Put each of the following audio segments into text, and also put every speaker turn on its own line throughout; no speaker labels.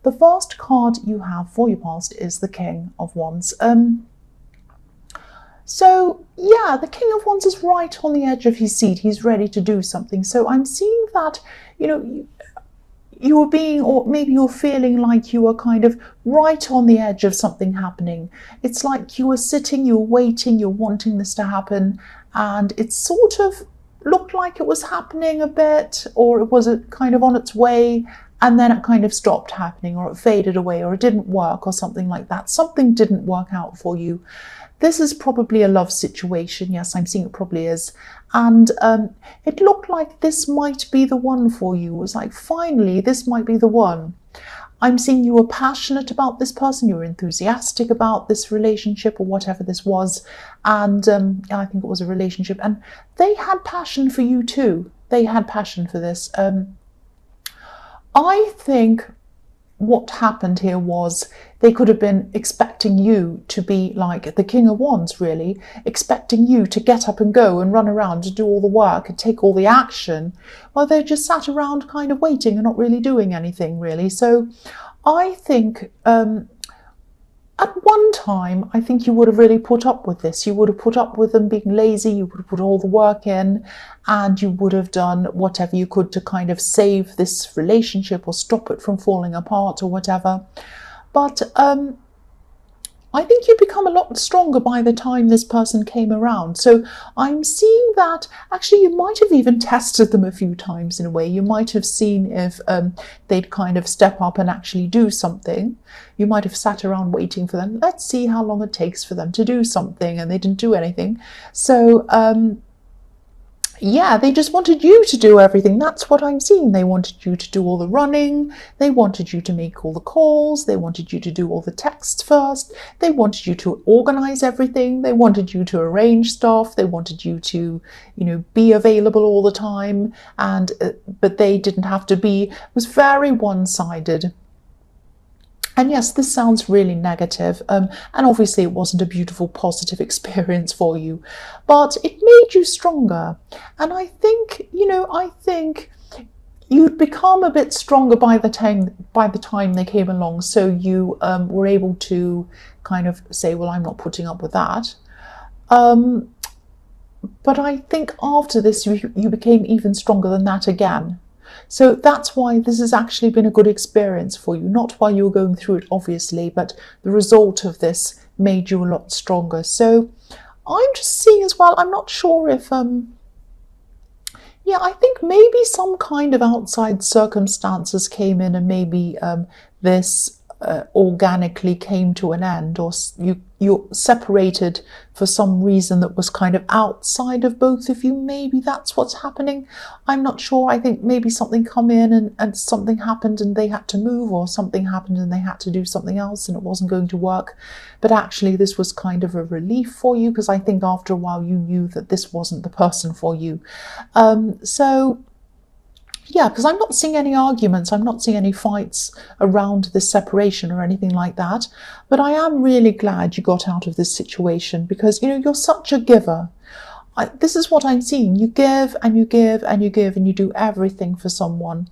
The first card you have for your past is the King of Wands. So yeah, the King of Wands is right on the edge of his seat. He's ready to do something. So I'm seeing that, you're being, or maybe you're feeling like you are kind of right on the edge of something happening. It's like you were sitting, you're waiting, you're wanting this to happen, and it sort of looked like it was happening a bit, or it was kind of on its way, and then it kind of stopped happening, or it faded away, or it didn't work, or something like that. Something didn't work out for you. This is probably a love situation. Yes, I'm seeing it probably is. And it looked like this might be the one for you. It was like, finally, this might be the one. I'm seeing you were passionate about this person. You were enthusiastic about this relationship or whatever this was. And I think it was a relationship. And they had passion for you too. They had passion for this. I think what happened here was they could have been expecting you to be like the King of Wands, really, expecting you to get up and go and run around and do all the work and take all the action, while they just sat around kind of waiting and not really doing anything, really. So I think at one time, I think you would have really put up with this. You would have put up with them being lazy, you would have put all the work in, and you would have done whatever you could to kind of save this relationship or stop it from falling apart or whatever. But I think you become a lot stronger by the time this person came around. So I'm seeing that actually you might have even tested them a few times in a way. You might have seen if they'd kind of step up and actually do something. You might have sat around waiting for them. Let's see how long it takes for them to do something, and they didn't do anything. So yeah, they just wanted you to do everything. That's what I'm seeing. They wanted you to do all the running. They wanted you to make all the calls. They wanted you to do all the texts first. They wanted you to organize everything. They wanted you to arrange stuff. They wanted you to, be available all the time. And but they didn't have to be. It was very one-sided. And yes, this sounds really negative, and obviously it wasn't a beautiful, positive experience for you, but it made you stronger. And I think, you'd become a bit stronger by the time they came along. So you were able to kind of say, well, I'm not putting up with that. But I think after this, you became even stronger than that again. So that's why this has actually been a good experience for you. Not while you were going through it, obviously, but the result of this made you a lot stronger. So I'm just seeing as well, I'm not sure if, I think maybe some kind of outside circumstances came in, and maybe this organically came to an end, or you're separated for some reason that was kind of outside of both of you. Maybe that's what's happening. I'm not sure. I think maybe something come in and something happened and they had to move, or something happened and they had to do something else and it wasn't going to work. But actually this was kind of a relief for you, because I think after a while you knew that this wasn't the person for you. Yeah, because I'm not seeing any arguments, I'm not seeing any fights around this separation or anything like that. But I am really glad you got out of this situation, because, you're such a giver. This is what I'm seeing. You give and you give and you give, and you do everything for someone.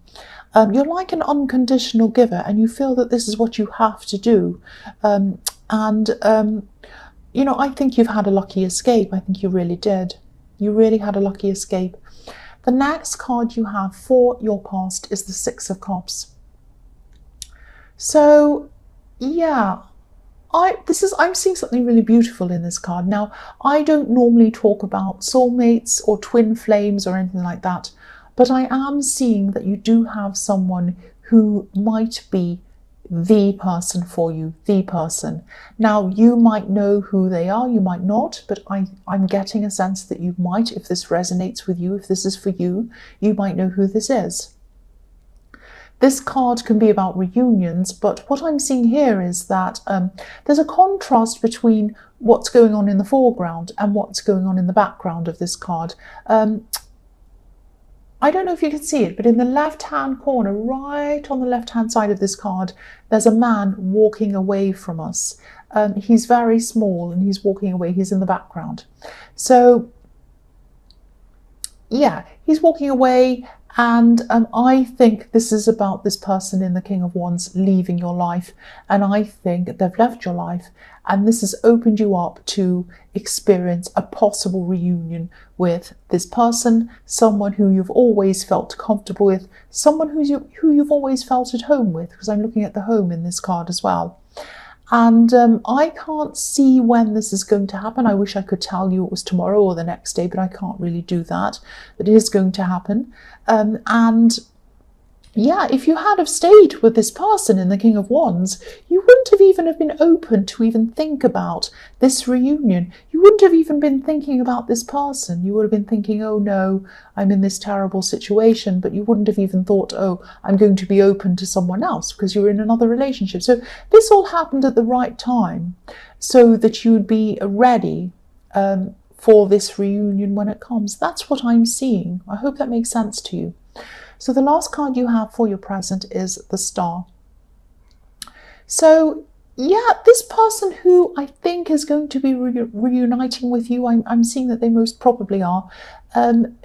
You're like an unconditional giver, and you feel that this is what you have to do. I think you've had a lucky escape. I think you really did. You really had a lucky escape. The next card you have for your past is the Six of Cups. So, yeah, I'm seeing something really beautiful in this card. Now, I don't normally talk about soulmates or twin flames or anything like that, but I am seeing that you do have someone who might be the person for you, the person. Now, you might know who they are, you might not, but I'm getting a sense that you might, if this resonates with you, if this is for you, you might know who this is. This card can be about reunions, but what I'm seeing here is that there's a contrast between what's going on in the foreground and what's going on in the background of this card. I don't know if you can see it, but in the left-hand corner, right on the left-hand side of this card, there's a man walking away from us. He's very small and he's walking away. He's in the background. So, yeah, he's walking away, And I think this is about this person in the King of Wands leaving your life. And I think they've left your life. And this has opened you up to experience a possible reunion with this person, someone who you've always felt comfortable with, someone who you've always felt at home with, because I'm looking at the home in this card as well. And I can't see when this is going to happen. I wish I could tell you it was tomorrow or the next day, but I can't really do that. But it is going to happen. And yeah, if you had have stayed with this person in the King of Wands, you wouldn't have even have been open to even think about this reunion. You wouldn't have even been thinking about this person. You would have been thinking, oh no, I'm in this terrible situation. But you wouldn't have even thought, oh, I'm going to be open to someone else because you're in another relationship. So this all happened at the right time so that you'd be ready for this reunion when it comes. That's what I'm seeing. I hope that makes sense to you. So the last card you have for your present is the Star. So yeah, this person who I think is going to be reuniting with you, I'm seeing that they most probably are.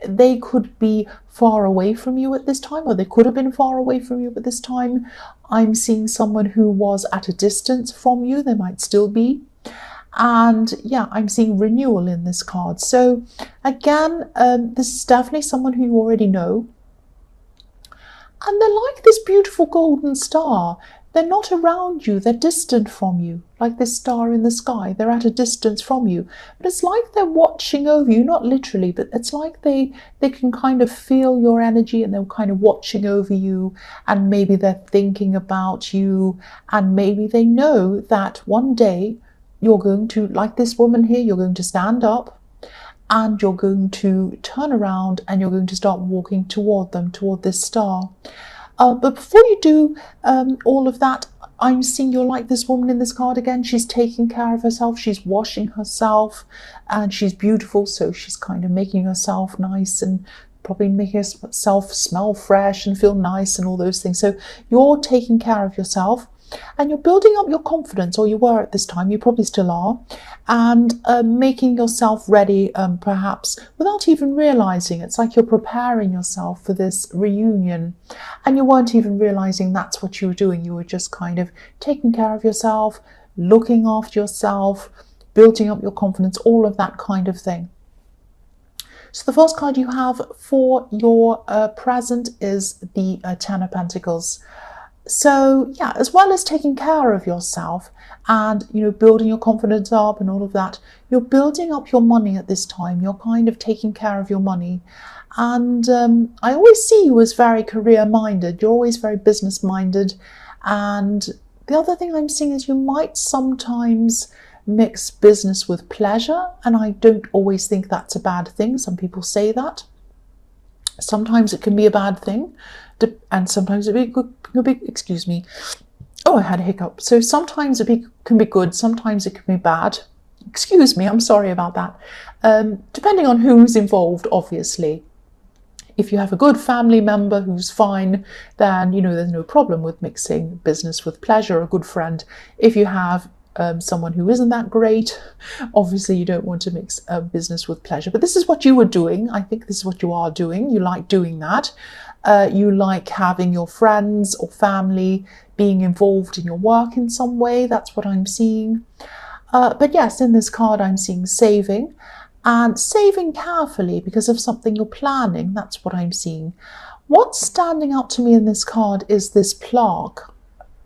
They could be far away from you at this time, or they could have been far away from you at this time. I'm seeing someone who was at a distance from you. They might still be. And yeah, I'm seeing renewal in this card. So again, this is definitely someone who you already know. And they're like this beautiful golden star. They're not around you, they're distant from you, like this star in the sky. They're at a distance from you. But it's like they're watching over you, not literally, but it's like they can kind of feel your energy and they're kind of watching over you. And maybe they're thinking about you. And maybe they know that one day you're going to, like this woman here, you're going to stand up. And you're going to turn around and you're going to start walking toward them, toward this star. But before you do all of that, I'm seeing you're like this woman in this card again. She's taking care of herself. She's washing herself and she's beautiful. So she's kind of making herself nice and probably making herself smell fresh and feel nice and all those things. So you're taking care of yourself. And you're building up your confidence, or you were at this time, you probably still are, and making yourself ready, perhaps without even realizing. It's like you're preparing yourself for this reunion, and you weren't even realizing that's what you were doing. You were just kind of taking care of yourself, looking after yourself, building up your confidence, all of that kind of thing. So the first card you have for your present is the Ten of Pentacles. So yeah, as well as taking care of yourself and, you know, building your confidence up and all of that, you're building up your money at this time. You're kind of taking care of your money. And I always see you as very career-minded. You're always very business-minded. And the other thing I'm seeing is you might sometimes mix business with pleasure. And I don't always think that's a bad thing. Some people say that. Sometimes it can be a bad thing. And sometimes it can be, excuse me. Oh, I had a hiccup. So sometimes it can be good. Sometimes it can be bad. Excuse me, I'm sorry about that. Depending on who's involved, obviously. If you have a good family member who's fine, then, you know, there's no problem with mixing business with pleasure, a good friend. If you have someone who isn't that great, obviously you don't want to mix business with pleasure. But this is what you were doing. I think this is what you are doing. You like doing that. You like having your friends or family being involved in your work in some way. That's what I'm seeing. But yes, in this card, I'm seeing saving. And saving carefully because of something you're planning. That's what I'm seeing. What's standing out to me in this card is this plaque.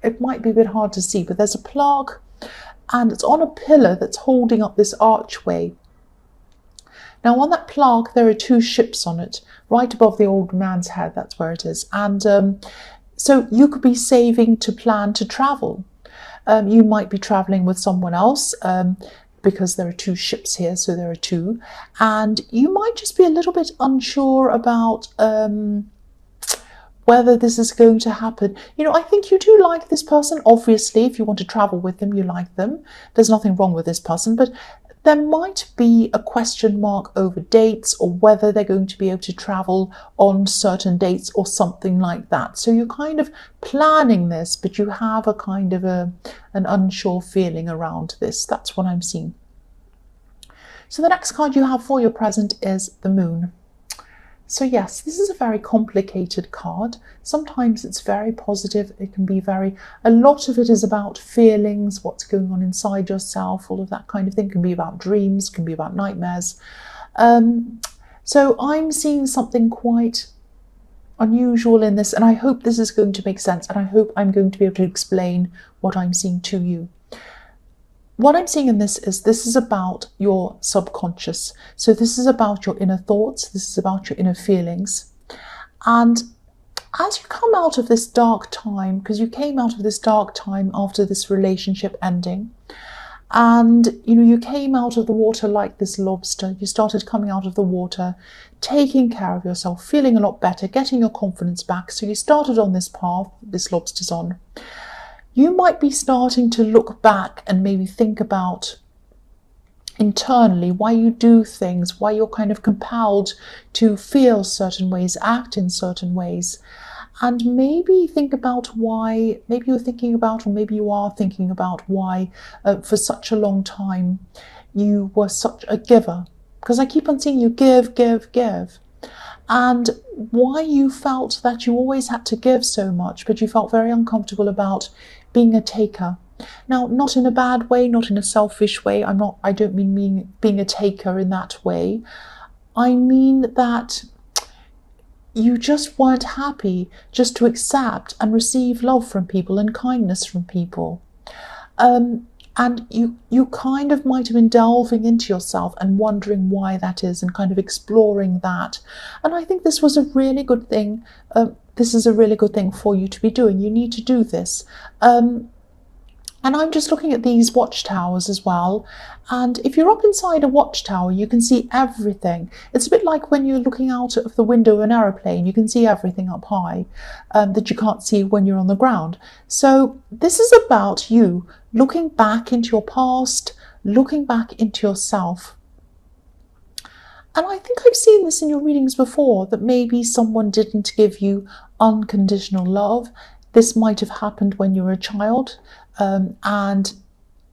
It might be a bit hard to see, but there's a plaque and it's on a pillar that's holding up this archway. Now on that plaque, there are two ships on it, right above the old man's head. That's where it is. And so you could be saving to plan to travel. You might be traveling with someone else because there are two ships here, so there are two. And you might just be a little bit unsure about whether this is going to happen. You know, I think you do like this person. Obviously, if you want to travel with them, you like them. There's nothing wrong with this person, but there might be a question mark over dates or whether they're going to be able to travel on certain dates or something like that. So you're kind of planning this, but you have a kind of an unsure feeling around this. That's what I'm seeing. So the next card you have for your present is the Moon. So yes, this is a very complicated card. Sometimes it's very positive. It can be a lot of it is about feelings, what's going on inside yourself, all of that kind of thing. It can be about dreams, can be about nightmares. So I'm seeing something quite unusual in this, and I hope this is going to make sense, and I hope I'm going to be able to explain what I'm seeing to you. What I'm seeing in this is about your subconscious. So this is about your inner thoughts, this is about your inner feelings. And as you come out of this dark time, because you came out of this dark time after this relationship ending, and you came out of the water like this lobster. You started coming out of the water, taking care of yourself, feeling a lot better, getting your confidence back. So you started on this path this lobster's on. You might be starting to look back and maybe think about internally why you do things, why you're kind of compelled to feel certain ways, act in certain ways. And maybe think about why, maybe you're thinking about, or maybe you are thinking about why for such a long time you were such a giver. Because I keep on seeing you give, give, give. And why you felt that you always had to give so much, but you felt very uncomfortable about being a taker. Now, not in a bad way, not in a selfish way. I don't mean being a taker in that way. I mean that you just weren't happy just to accept and receive love from people and kindness from people. And you kind of might have been delving into yourself and wondering why that is, and kind of exploring that. And I think this was a really good thing. This is a really good thing for you to be doing. You need to do this. And I'm just looking at these watchtowers as well. And if you're up inside a watchtower, you can see everything. It's a bit like when you're looking out of the window of an aeroplane, you can see everything up high that you can't see when you're on the ground. So this is about you looking back into your past, looking back into yourself. And I think I've seen this in your readings before, that maybe someone didn't give you unconditional love. This might have happened when you were a child. And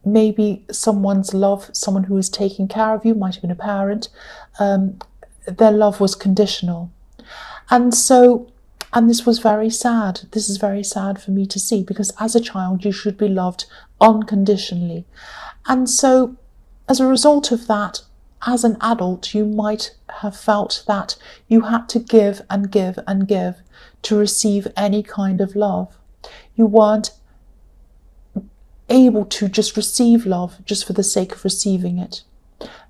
maybe someone's love, someone who was taking care of you, might have been a parent, their love was conditional. And this was very sad. This is very sad for me to see, because as a child, you should be loved unconditionally. And so as a result of that, as an adult, you might have felt that you had to give and give and give to receive any kind of love. You weren't able to just receive love just for the sake of receiving it.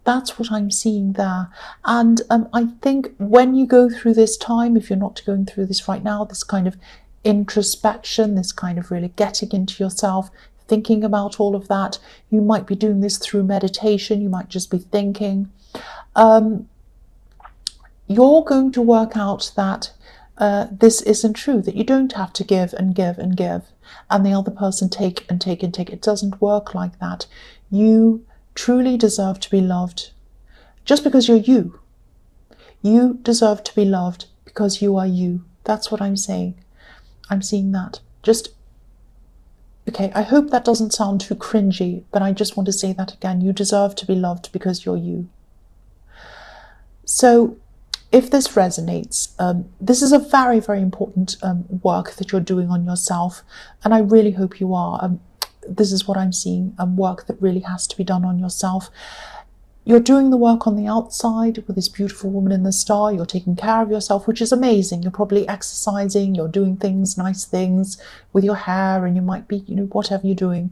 That's what I'm seeing there. And I think when you go through this time, if you're not going through this right now, this kind of introspection, this kind of really getting into yourself, thinking about all of that, you might be doing this through meditation, you might just be thinking. You're going to work out that this isn't true, that you don't have to give and give and give, and the other person take and take and take. It doesn't work like that. You truly deserve to be loved just because you're you. You deserve to be loved because you are you. That's what I'm saying. I'm seeing that. Okay, I hope that doesn't sound too cringy, but I just want to say that again. You deserve to be loved because you're you. So if this resonates, this is a very, very important work that you're doing on yourself, and I really hope you are. This is what I'm seeing, work that really has to be done on yourself. You're doing the work on the outside with this beautiful woman in the star. You're taking care of yourself, which is amazing. You're probably exercising, you're doing things, nice things with your hair, and you might be, whatever you're doing.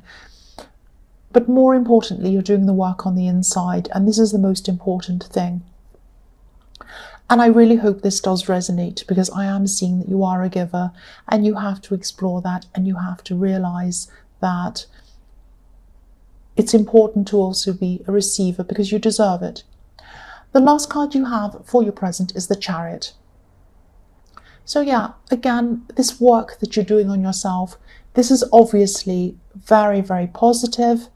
But more importantly, you're doing the work on the inside, and this is the most important thing. And I really hope this does resonate, because I am seeing that you are a giver, and you have to explore that, and you have to realize that it's important to also be a receiver, because you deserve it. The last card you have for your present is the Chariot. So yeah, again, this work that you're doing on yourself, this is obviously very, very positive.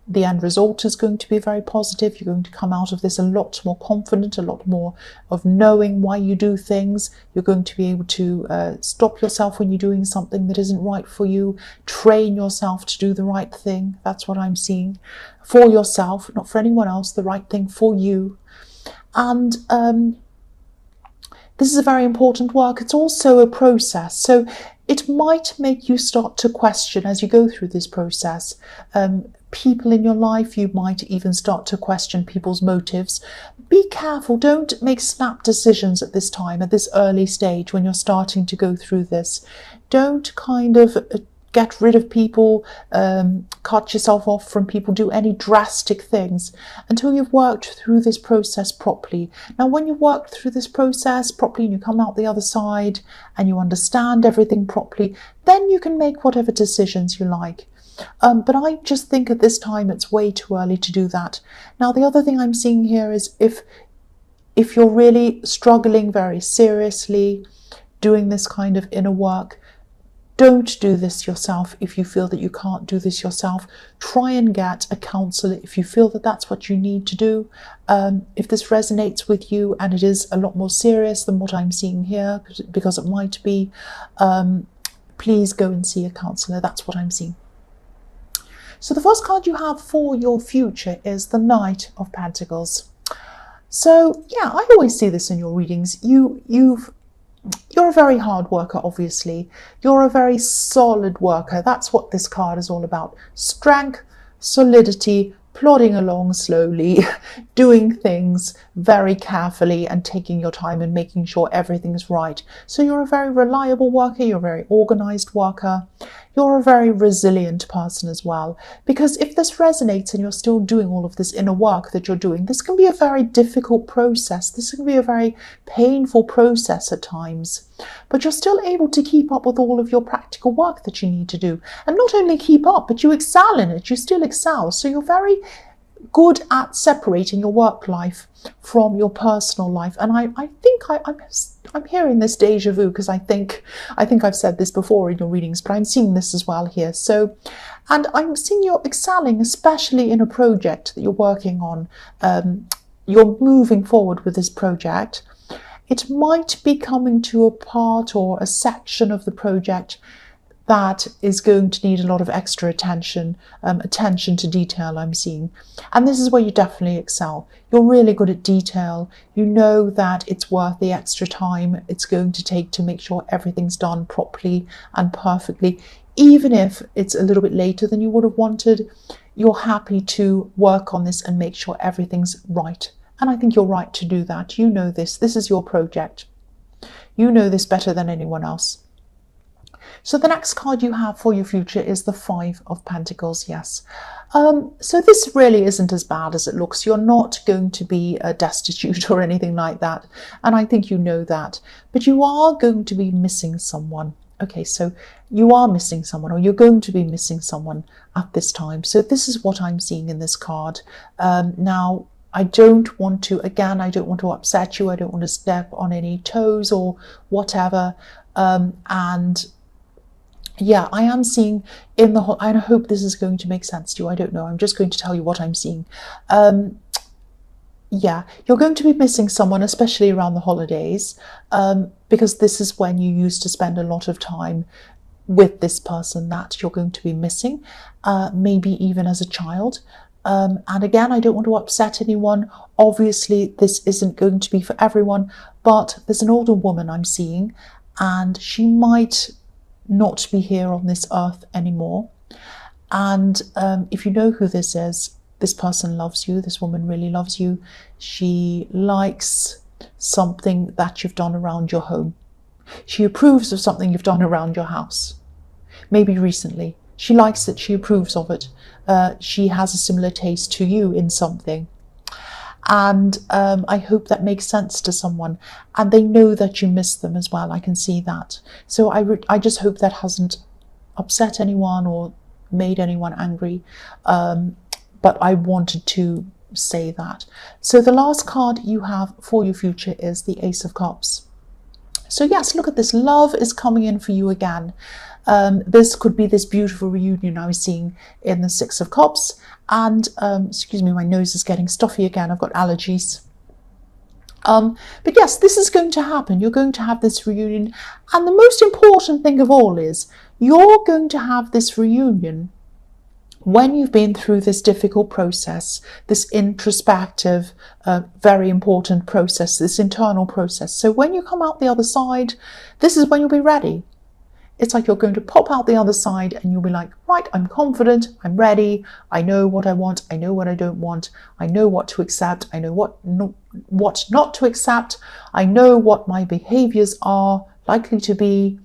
The end result is going to be very positive. You're going to come out of this a lot more confident, a lot more of knowing why you do things. You're going to be able to stop yourself when you're doing something that isn't right for you. Train yourself to do the right thing. That's what I'm seeing. For yourself, not for anyone else, the right thing for you. And This is a very important work. It's also a process. So it might make you start to question as you go through this process. People in your life, you might even start to question people's motives. Be careful. Don't make snap decisions at this time, at this early stage when you're starting to go through this. Don't kind of get rid of people, cut yourself off from people, do any drastic things until you've worked through this process properly. Now, when you've worked through this process properly and you come out the other side and you understand everything properly, then you can make whatever decisions you like. But I just think at this time it's way too early to do that. Now, the other thing I'm seeing here is if you're really struggling very seriously doing this kind of inner work, don't do this yourself. If you feel that you can't do this yourself, try and get a counsellor if you feel that that's what you need to do. If this resonates with you and it is a lot more serious than what I'm seeing here, because it might be, please go and see a counsellor. That's what I'm seeing. So the first card you have for your future is the Knight of Pentacles. So yeah, I always see this in your readings. You're a very hard worker, obviously. You're a very solid worker. That's what this card is all about. Strength, solidity, plodding along slowly, doing things very carefully and taking your time and making sure everything's right. So you're a very reliable worker, you're a very organized worker. You're a very resilient person as well, because if this resonates and you're still doing all of this inner work that you're doing, this can be a very difficult process. This can be a very painful process at times, but you're still able to keep up with all of your practical work that you need to do. And not only keep up, but you excel in it. You still excel. So you're very good at separating your work life from your personal life. And I think I'm hearing this deja vu, because I think I've said this before in your readings, but I'm seeing this as well here. So, and I'm seeing you're excelling, especially in a project that you're working on. You're moving forward with this project. It might be coming to a part or a section of the project that is going to need a lot of extra attention, attention to detail I'm seeing. And this is where you definitely excel. You're really good at detail. You know that it's worth the extra time it's going to take to make sure everything's done properly and perfectly. Even if it's a little bit later than you would have wanted, you're happy to work on this and make sure everything's right. And I think you're right to do that. You know this. This is your project. You know this better than anyone else. So the next card you have for your future is the Five of Pentacles, yes. So this really isn't as bad as it looks. You're not going to be destitute or anything like that. And I think you know that. But you are going to be missing someone. Okay, so you are missing someone, or you're going to be missing someone at this time. So this is what I'm seeing in this card. Now, I don't want to upset you. I don't want to step on any toes or whatever. And yeah, I am seeing in the whole, and I hope this is going to make sense to you. I don't know. I'm just going to tell you what I'm seeing. Yeah, you're going to be missing someone, especially around the holidays, because this is when you used to spend a lot of time with this person that you're going to be missing, maybe even as a child. And again, I don't want to upset anyone. Obviously, this isn't going to be for everyone, but there's an older woman I'm seeing, and she might not be here on this earth anymore. And if you know who this is, this person loves you. This woman really loves you. She likes something that you've done around your home. She approves of something you've done around your house, maybe recently. She likes it. She approves of it. She has a similar taste to you in something. And I hope that makes sense to someone. And they know that you miss them as well. I can see that. So I just hope that hasn't upset anyone or made anyone angry. But I wanted to say that. So the last card you have for your future is the Ace of Cups. So yes, look at this. Love is coming in for you again. This could be this beautiful reunion I was seeing in the Six of Cups. And, excuse me, my nose is getting stuffy again. I've got allergies. But yes, this is going to happen. You're going to have this reunion. And the most important thing of all is you're going to have this reunion when you've been through this difficult process, this introspective, very important process, this internal process. So when you come out the other side, this is when you'll be ready. It's like you're going to pop out the other side and you'll be like, right, I'm confident, I'm ready, I know what I want, I know what I don't want, I know what to accept, I know what not to accept, I know what my behaviors are likely to be,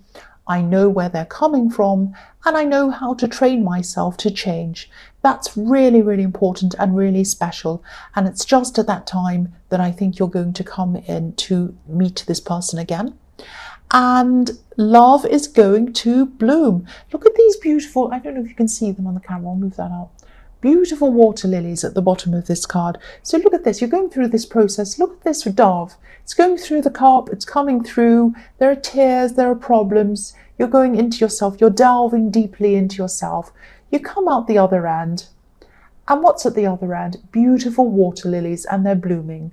I know where they're coming from, and I know how to train myself to change. That's really, really important and really special. And it's just at that time that I think you're going to come in to meet this person again. And love is going to bloom. Look at these beautiful, I don't know if you can see them on the camera, I'll move that out. Beautiful water lilies at the bottom of this card. So look at this, you're going through this process. Look at this dove. It's going through the cup, it's coming through. There are tears, there are problems. You're going into yourself, you're delving deeply into yourself. You come out the other end. And what's at the other end? Beautiful water lilies, and they're blooming.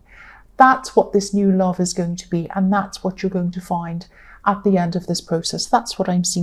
That's what this new love is going to be, and that's what you're going to find at the end of this process. That's what I'm seeing.